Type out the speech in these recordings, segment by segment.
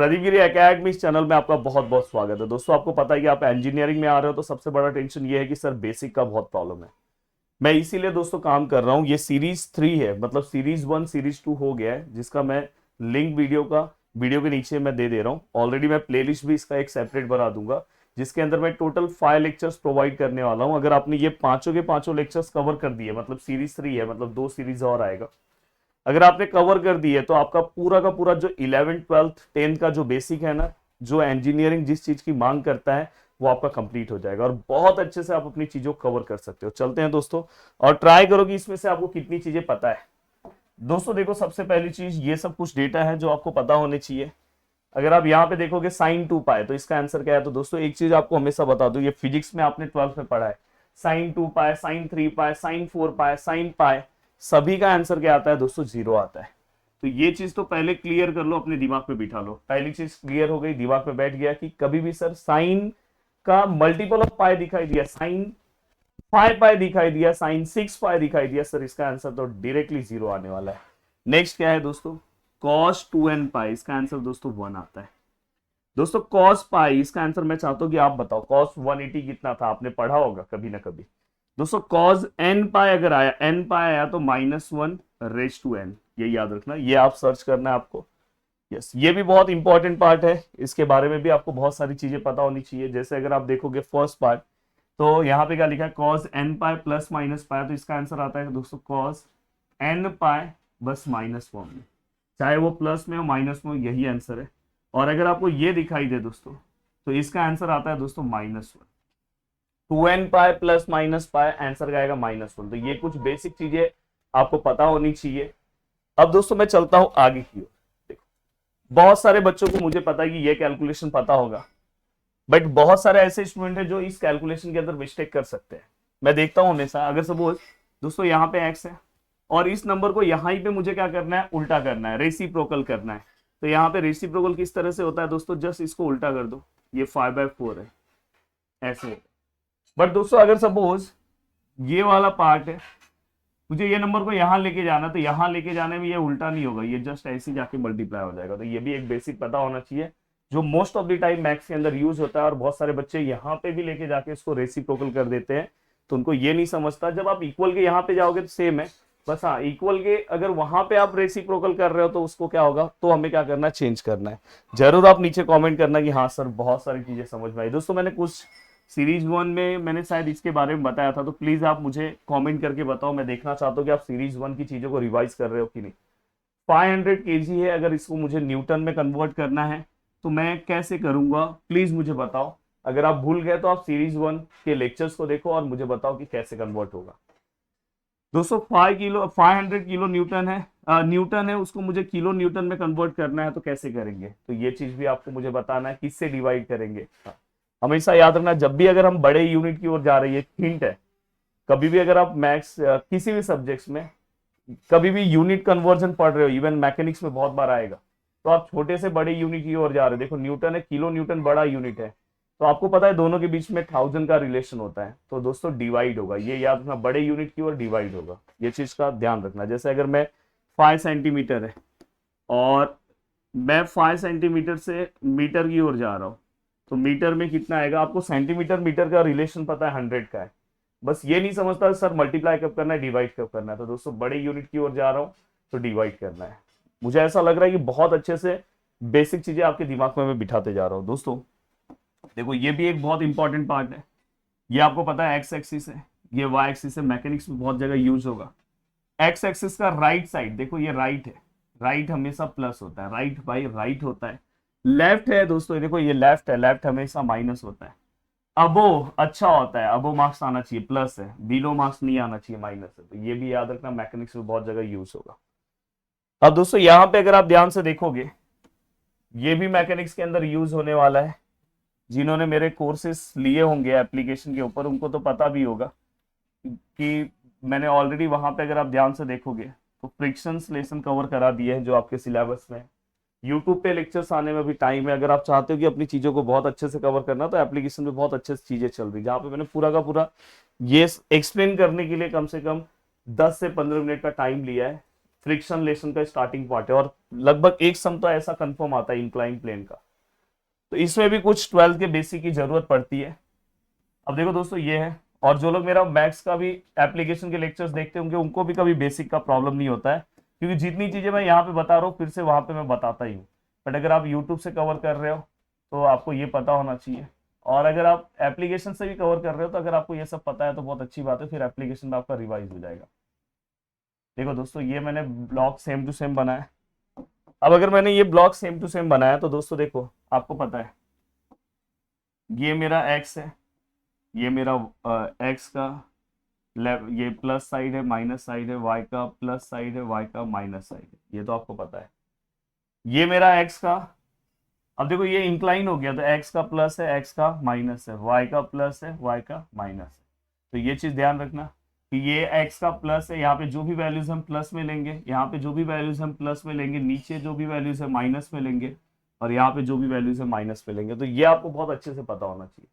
प्रदीप गिरी academy इस channel में आपका बहुत बहुत स्वागत है। दोस्तों आपको पता है कि आप इंजीनियरिंग में आ रहे हो तो सबसे बड़ा टेंशन ये है कि सर बेसिक का बहुत प्रॉब्लम है। मैं इसीलिए दोस्तों काम कर रहा हूँ। ये सीरीज 3 है, मतलब सीरीज 1 सीरीज 2 हो गया है, जिसका मैं लिंक वीडियो के नीचे मैं दे रहा हूँ। ऑलरेडी मैं प्लेलिस्ट भी इसका एक सेपरेट बना दूंगा, जिसके अंदर मैं टोटल 5 लेक्चर्स प्रोवाइड करने वाला हूँ। अगर आपने ये पांचों के पांचों लेक्चर्स कवर कर दिए, मतलब सीरीज 3 है, मतलब 2 सीरीज और आएगा, अगर आपने कवर कर दी है तो आपका पूरा का पूरा जो 11th 12th 10th का जो बेसिक है ना, जो इंजीनियरिंग जिस चीज की मांग करता है वो आपका कंप्लीट हो जाएगा और बहुत अच्छे से आप अपनी चीजों को कवर कर सकते हो। चलते हैं दोस्तों और ट्राई करो कि इसमें से आपको कितनी चीजें पता है। दोस्तों देखो, सबसे पहली चीज, ये सब कुछ डेटा है जो आपको पता होने चाहिए। अगर आप यहाँ पे देखोगे साइन 2 पाए तो इसका आंसर क्या है। तो दोस्तों एक चीज आपको हमेशा बता दूं, ये फिजिक्स में आपने 12th में पढ़ा है, साइन 2 पाए, साइन 3 पाए, साइन 4 पाए, साइन पाए, सभी का आंसर क्या आता है दोस्तों? 0 आता है। तो ये चीज तो पहले क्लियर कर लो, अपने दिमाग में बिठा लो। पहली चीज क्लियर हो गई, दिमाग में बैठ गया कि कभी भी सर साइन का मल्टीपल ऑफ पाई दिखाई दिया, साइन 5 पाई दिखाई दिया, साइन 6 पाई दिखाई दिया, सर इसका आंसर तो डायरेक्टली 0 आने वाला है। नेक्स्ट क्या है दोस्तों? कॉस 2n पाई, इसका आंसर दोस्तों 1 आता है। दोस्तों कॉस पाई, इसका आंसर मैं चाहता हूं कि आप बताओ, कॉस 180 कितना था? आपने पढ़ा होगा कभी ना कभी। दोस्तों कॉस n पाई अगर आया, n पाई आया तो -1 रेज टू n, ये याद रखना, ये आप सर्च करना है आपको। यस, ये भी बहुत इंपॉर्टेंट पार्ट है, इसके बारे में भी आपको बहुत सारी चीजें पता होनी चाहिए। जैसे अगर आप देखोगे फर्स्ट पार्ट, तो यहाँ पे क्या लिखा है? Cos n pi plus minus pi, तो इसका आंसर आता है दोस्तों कॉस n पाई बस माइनस फॉर्म में, चाहे वो प्लस में हो माइनस में हो, यही आंसर है। और अगर आपको ये दिखाई दे दोस्तों, तो इसका आंसर आता है दोस्तों -1। 2n pi plus minus pi, answer का आएगा -1। तो ये कुछ बेसिक चीजें आपको पता होनी चाहिए। अब दोस्तों मैं चलता हूं आगे की ओर। देखो, बहुत सारे बच्चों को मुझे पता है कि ये कैलकुलेशन पता होगा, बट बहुत सारे ऐसे स्टूडेंट हैं जो इस कैलकुलेशन के अंदर मिस्टेक कर सकते हैं। मैं देखता हूं हमेशा, अगर सपोज दोस्तों यहाँ पे x है और इस नंबर को यहाँ ही पे मुझे क्या करना है? उल्टा करना है, रेसिप्रोकल करना है। तो यहाँ पे रेसिप्रोकल किस तरह से होता है दोस्तों? जस्ट इसको उल्टा कर दो, ये 5/4 है, ऐसे। बट दोस्तों अगर सपोज ये वाला पार्ट है, मुझे ये नंबर को यहाँ लेके जाना, तो यहाँ लेके जाने में ये उल्टा नहीं होगा, ये जस्ट ऐसे जाके मल्टीप्लाई हो जाएगा। तो ये भी एक बेसिक पता होना चाहिए, जो most of the time maths के अंदर यूज होता है। और बहुत सारे बच्चे यहाँ पे भी लेके जाके इसको रेसिप्रोकल कर देते हैं, तो उनको ये नहीं समझता। जब आप इक्वल के यहाँ पे जाओगे तो सेम है, बस हाँ इक्वल के अगर वहां पे आप रेसिप्रोकल कर रहे हो तो उसको क्या होगा, तो हमें क्या करना है? चेंज करना है। जरूर आप नीचे कमेंट करना कि हाँ सर बहुत सारी चीजें समझ में आई। दोस्तों मैंने कुछ सीरीज 1 में मैंने शायद इसके बारे में बताया था, तो प्लीज आप मुझे कमेंट करके बताओ। मैं देखना चाहता हूँ कि आप सीरीज 1 की चीजों को रिवाइज कर रहे हो कि नहीं। 500 kg है, अगर इसको मुझे न्यूटन में कन्वर्ट करना है तो मैं कैसे करूंगा? प्लीज मुझे बताओ। अगर आप भूल गए तो आप सीरीज 1 के लेक्चर्स को देखो और मुझे बताओ कि कैसे कन्वर्ट होगा। दोस्तों 500 किलो न्यूटन है, न्यूटन है, उसको मुझे किलो न्यूटन में कन्वर्ट करना है, तो कैसे करेंगे? तो ये चीज भी आपको मुझे बताना है, किससे डिवाइड करेंगे। हमेशा याद रखना, जब भी अगर हम बड़े यूनिट की ओर जा रही है, हिंट है, कभी भी अगर आप मैथ्स किसी भी सब्जेक्ट्स में कभी भी यूनिट कन्वर्जन पढ़ रहे हो, इवन मैकेनिक्स में बहुत बार आएगा, तो आप छोटे से बड़े यूनिट की ओर जा रहे हो। देखो न्यूटन है, किलो न्यूटन बड़ा यूनिट है, तो आपको पता है दोनों के बीच में 1000 का रिलेशन होता है, तो दोस्तों डिवाइड होगा, ये याद रखना, बड़े यूनिट की ओर डिवाइड होगा, ये चीज का ध्यान रखना। जैसे अगर मैं 5 सेंटीमीटर है और मैं 5 सेंटीमीटर से मीटर की ओर जा रहा हूँ, तो मीटर में कितना आएगा? आपको सेंटीमीटर मीटर का रिलेशन पता है, 100 का है, बस ये नहीं समझता सर मल्टीप्लाई कब करना है, डिवाइड कब करना है। तो दोस्तों बड़े यूनिट की ओर जा रहा हूँ तो डिवाइड करना है। मुझे ऐसा लग रहा है कि बहुत अच्छे से बेसिक चीजें आपके दिमाग में मैं बिठाते जा रहा हूँ। दोस्तों देखो, ये भी एक बहुत इंपॉर्टेंट पार्ट है, ये आपको पता है एक्स एक्सिस है, ये वाई एक्सिस है, मैकेनिक्स में बहुत जगह यूज होगा। एक्स एक्सिस का राइट साइड देखो, ये राइट है, राइट हमेशा प्लस होता है, राइट बाई राइट होता है। लेफ्ट है दोस्तों, देखो ये लेफ्ट है, लेफ्ट हमेशा माइनस होता है। अबो अच्छा होता है, अबो मार्क्स आना चाहिए, प्लस है, बिलो मार्क्स नहीं आना चाहिए, माइनस है। तो ये भी याद रखना, मैकेनिक्स में बहुत जगह यूज होगा। अब दोस्तों यहाँ पे अगर आप ध्यान से देखोगे, ये भी मैकेनिक्स के अंदर यूज होने वाला है। जिन्होंने मेरे कोर्सेस लिए होंगे एप्लीकेशन के ऊपर, उनको तो पता भी होगा कि मैंने ऑलरेडी वहां पे अगर आप ध्यान से देखोगे तो फ्रिक्शंस लेसन कवर करा दिए हैं जो आपके सिलेबस में। यूट्यूब पे लेक्चर्स आने में भी टाइम है। अगर आप चाहते हो कि अपनी चीजों को बहुत अच्छे से कवर करना, तो एप्लीकेशन में बहुत अच्छे से चीजें चल रही, जहाँ पे मैंने पूरा का पूरा ये एक्सप्लेन करने के लिए कम से कम 10 से 15 मिनट का टाइम लिया है। फ्रिक्शनलेशन का स्टार्टिंग पार्ट है, और लगभग एक सम तो ऐसा कंफर्म आता है इंक्लाइन प्लेन का। तो इसमें भी कुछ 12th के बेसिक की जरूरत पड़ती है। अब देखो दोस्तों ये है, और जो लोग मेरा मैथ्स का भी एप्लीकेशन के लेक्चर्स देखते होंगे उनको भी कभी बेसिक का प्रॉब्लम नहीं होता है, क्योंकि जितनी चीजें मैं यहाँ पे बता रहा हूँ फिर से वहां पे मैं बताता ही हूँ। बट अगर आप यूट्यूब से कवर कर रहे हो तो आपको ये पता होना चाहिए, और अगर आप एप्लीकेशन से भी कवर कर रहे हो तो अगर आपको ये सब पता है तो बहुत अच्छी बात है, फिर एप्लीकेशन में आपका रिवाइज हो जाएगा। देखो दोस्तों ये मैंने ब्लॉक सेम टू सेम बनाया। अब अगर मैंने ये ब्लॉक सेम टू सेम बनाया तो दोस्तों देखो आपको पता है ये मेरा एक्स है, ये मेरा एक्स का ये प्लस साइड है, माइनस साइड है, वाई का प्लस साइड है, वाई का माइनस साइड है, ये तो आपको पता है। ये मेरा एक्स का, अब देखो ये इंक्लाइन हो गया तो एक्स का प्लस है, एक्स का माइनस है, वाई का प्लस है, वाई का माइनस है। तो ये चीज ध्यान रखना कि ये एक्स का प्लस है, यहाँ पे जो भी वैल्यूज हम प्लस में लेंगे, यहाँ पे जो भी वैल्यूज हम प्लस में लेंगे, नीचे जो भी वैल्यूज है माइनस में लेंगे, और यहाँ पे जो भी वैल्यूज है माइनस में लेंगे। तो ये आपको बहुत अच्छे से पता होना चाहिए।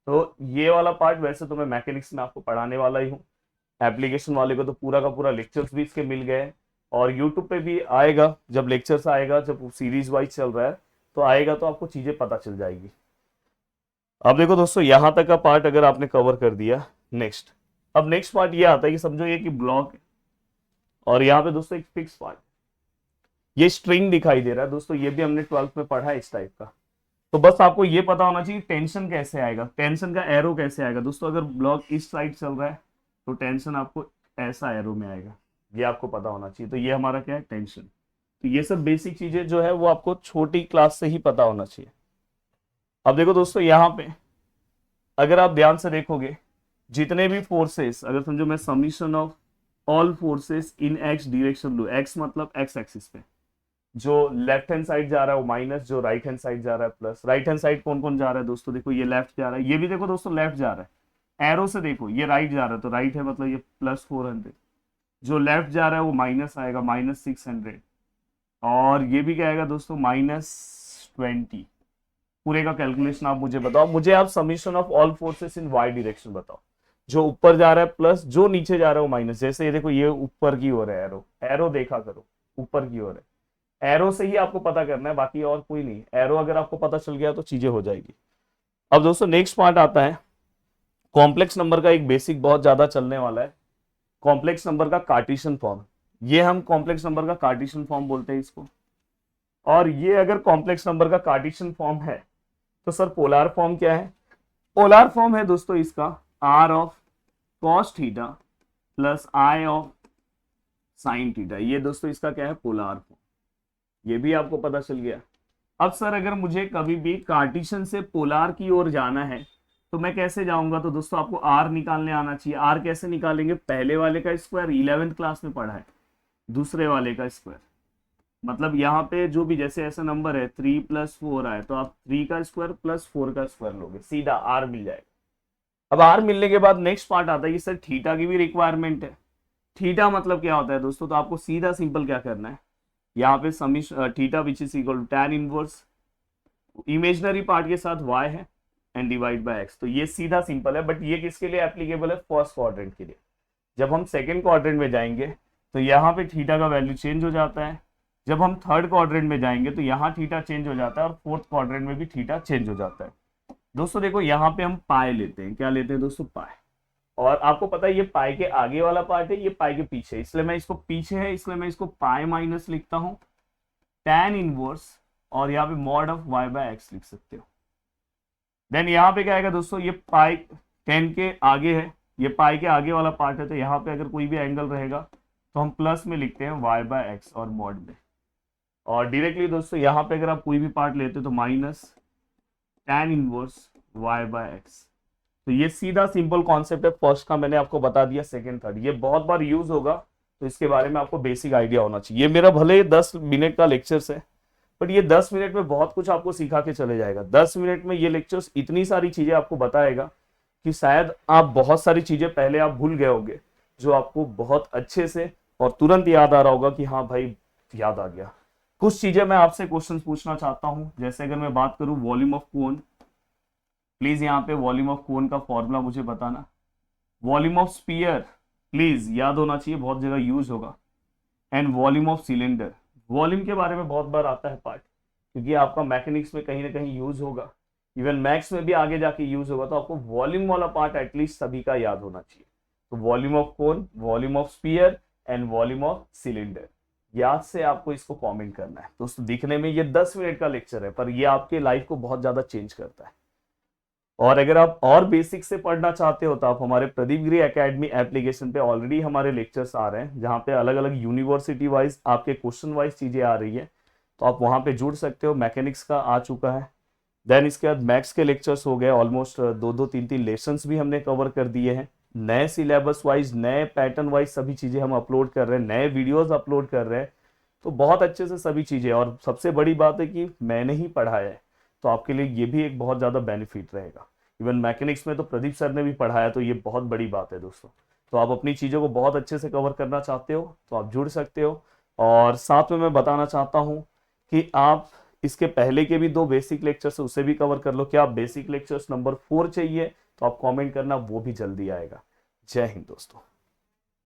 तो ये वाला पार्ट वैसे तो मैं मैकेनिक्स में आपको पढ़ाने वाला ही हूँ, एप्लीकेशन वाले को तो पूरा का पूरा लेक्चर्स भी इसके मिल गए हैं, और यूट्यूब पे भी आएगा जब लेक्चर्स आएगा, जब सीरीज वाइज चल रहा है तो आएगा, तो आपको चीजें पता चल जाएगी। अब देखो दोस्तों यहां तक का पार्ट अगर आपने कवर कर दिया, नेक्स्ट अब नेक्स्ट पार्ट ये आता है कि समझो ये कि ब्लॉक है, और यहाँ पे दोस्तों एक फिक्स पार्ट, ये स्ट्रिंग दिखाई दे रहा है दोस्तों, ये भी हमने 12th में पढ़ा है इस टाइप का। तो बस आपको ये पता होना चाहिए टेंशन कैसे आएगा, टेंशन का एरो कैसे आएगा। दोस्तों अगर ब्लॉक इस साइड चल रहा है तो टेंशन आपको ऐसा एरो में आएगा, ये आपको पता होना चाहिए। तो ये हमारा क्या है, टेंशन। तो ये सब बेसिक चीजें जो है वो आपको छोटी क्लास से ही पता होना चाहिए। अब देखो दोस्तों यहाँ पे अगर आप ध्यान से देखोगे, जितने भी फोर्सेस, अगर समझो मैं summation of all forces in x direction लू, एक्स मतलब एक्स एक्सिस पे, जो लेफ्ट हैंड साइड जा रहा है वो माइनस, जो राइट हैंड साइड जा रहा है प्लस। राइट हैंड साइड कौन कौन जा रहा है दोस्तों, देखो ये लेफ्ट जा रहा है, ये भी देखो दोस्तों लेफ्ट जा रहा है, एरो से देखो ये राइट जा रहा है तो राइट है, मतलब ये प्लस 400। जो लेफ्ट जा रहा है वो माइनस आएगा, माइनस 600, और ये भी क्या आएगा दोस्तों, -20। पूरे का कैलकुलेशन आप मुझे बताओ, मुझे आप summation of all forces in Y direction बताओ। जो ऊपर जा रहा है प्लस, जो नीचे जा रहा है वो माइनस। जैसे ये देखो ये ऊपर की ओर है, एरो एरो देखा करो ऊपर की ओर है, एरो से ही आपको पता करना है, बाकी और कोई नहीं। एरो अगर आपको पता चल गया तो चीजें हो जाएगी। अब दोस्तों नेक्स्ट पार्ट आता है कॉम्प्लेक्स नंबर का, एक बेसिक बहुत ज्यादा चलने वाला है, कॉम्प्लेक्स नंबर का कार्टेशियन फॉर्म। ये हम कॉम्प्लेक्स नंबर का कार्टेशियन फॉर्म बोलते हैं इसको। और ये अगर कॉम्प्लेक्स नंबर का कार्टेशियन फॉर्म है तो सर पोलार फॉर्म क्या है, पोलार फॉर्म है दोस्तों इसका r of cos theta plus i of sine theta. ये दोस्तों इसका क्या है, पोलार फॉर्म। ये भी आपको पता चल गया। अब सर अगर मुझे कभी भी कार्टेशियन से पोलार की ओर जाना है तो मैं कैसे जाऊंगा, तो दोस्तों आपको r निकालने आना चाहिए। r कैसे निकालेंगे, पहले वाले का स्क्वायर 11th क्लास में पढ़ा है, दूसरे वाले का स्क्वायर, मतलब यहाँ पे जो भी जैसे ऐसा नंबर है 3 + 4 आए तो आप 3 का स्क्वायर प्लस 4 का स्क्वायर लोगे, सीधा r मिल जाएगा। अब r मिलने के बाद नेक्स्ट पार्ट आता है कि सर थीटा की भी रिक्वायरमेंट है। थीटा मतलब क्या होता है दोस्तों, तो आपको सीधा सिंपल क्या करना है, यहाँ पे summation theta which is equal to tan inverse imaginary part के साथ y है एंड डिवाइड बाय x। तो ये सीधा सिंपल है, बट ये किसके लिए एप्लीकेबल है, फर्स्ट क्वाड्रेंट के लिए। जब हम सेकेंड क्वाड्रेंट में जाएंगे तो यहाँ पे थीटा का वैल्यू चेंज हो जाता है। जब हम थर्ड क्वाड्रेंट में जाएंगे तो यहाँ थीटा चेंज हो जाता है, और फोर्थ क्वाड्रेंट में भी थीटा चेंज हो जाता है। दोस्तों देखो यहाँ पे हम पाई लेते हैं, क्या लेते हैं दोस्तों, पाई। और आपको पता है ये पाई के आगे वाला पार्ट है, ये पाई के पीछे, इसलिए मैं इसको पीछे है, इसलिए मैं इसको पाई माइनस लिखता हूँ tan इनवर्स, और यहाँ पे मॉड ऑफ y/x लिख सकते हो। देन यहाँ पे क्या आएगा दोस्तों, ये पाई 10 के आगे है, ये पाई के आगे वाला पार्ट है, तो यहाँ पे अगर कोई भी एंगल रहेगा तो हम प्लस में लिखते हैं y/x और मॉड में। और डायरेक्टली दोस्तों यहाँ पे अगर आप कोई भी पार्ट लेते हो तो माइनस tan इनवर्स y/x। तो ये सीधा सिंपल कॉन्सेप्ट है, फर्स्ट का मैंने आपको बता दिया, सेकंड थर्ड ये बहुत बार यूज होगा, तो इसके बारे में आपको बेसिक आइडिया होना चाहिए। ये मेरा भले 10 मिनट का लेक्चर्स है, बट ये 10 मिनट में बहुत कुछ आपको सिखा के चले जाएगा। 10 मिनट में ये लेक्चर्स इतनी सारी चीजें आपको बताएगा कि शायद आप बहुत सारी चीजें पहले आप भूल गए होंगे, जो आपको बहुत अच्छे से और तुरंत याद आ रहा होगा कि हाँ भाई याद आ गया। कुछ चीजें मैं आपसे क्वेश्चन पूछना चाहता हूं, जैसे अगर मैं बात करूं वॉल्यूम ऑफ कोन, प्लीज यहाँ पे वॉल्यूम ऑफ कोन का फॉर्मूला मुझे बताना। वॉल्यूम ऑफ स्फीयर प्लीज याद होना चाहिए, बहुत जगह यूज होगा। And volume of cylinder. Volume के बारे में बहुत बार आता है पार्ट, क्योंकि आपका मैकेनिक्स में कहीं ना कहीं यूज होगा, इवन मैथ्स में भी आगे जाके यूज होगा, तो आपको वॉल्यूम वाला पार्ट एटलीस्ट सभी का याद होना चाहिए। तो volume of cone, volume of sphere and volume of cylinder, याद से आपको इसको कमेंट करना है दोस्तों। दिखने में ये 10 मिनट का लेक्चर है, पर ये आपके लाइफ को बहुत ज्यादा चेंज करता है। और अगर आप और बेसिक से पढ़ना चाहते हो तो आप हमारे प्रदीप गिरी एकेडमी एप्लीकेशन पे ऑलरेडी हमारे लेक्चर्स आ रहे हैं, जहाँ पे अलग अलग यूनिवर्सिटी वाइज आपके क्वेश्चन वाइज चीजें आ रही है, तो आप वहां पे जुड़ सकते हो। मैकेनिक्स का आ चुका है, देन इसके बाद मैथ्स के लेक्चर्स हो गए, ऑलमोस्ट 2-2 3-3 लेसन्स भी हमने कवर कर दिए हैं। नए सिलेबस वाइज, नए पैटर्न वाइज सभी चीजें हम अपलोड कर रहे हैं, नए वीडियोस अपलोड कर रहे हैं, तो बहुत अच्छे से सभी चीजें। और सबसे बड़ी बात है कि मैंने ही पढ़ाया है, तो आपके लिए ये भी एक बहुत ज्यादा बेनिफिट रहेगा। इवन मैकेनिक्स में तो प्रदीप सर ने भी पढ़ाया, तो ये बहुत बड़ी बात है दोस्तों। तो आप अपनी चीज़ों को बहुत अच्छे से कवर करना चाहते हो तो आप जुड़ सकते हो। और साथ में मैं बताना चाहता हूँ कि आप इसके पहले के भी 2 बेसिक लेक्चर्स है, उसे भी कवर कर लो। क्या आप बेसिक लेक्चर्स नंबर 4 चाहिए तो आप कमेंट करना, वो भी जल्दी आएगा। जय हिंद दोस्तों।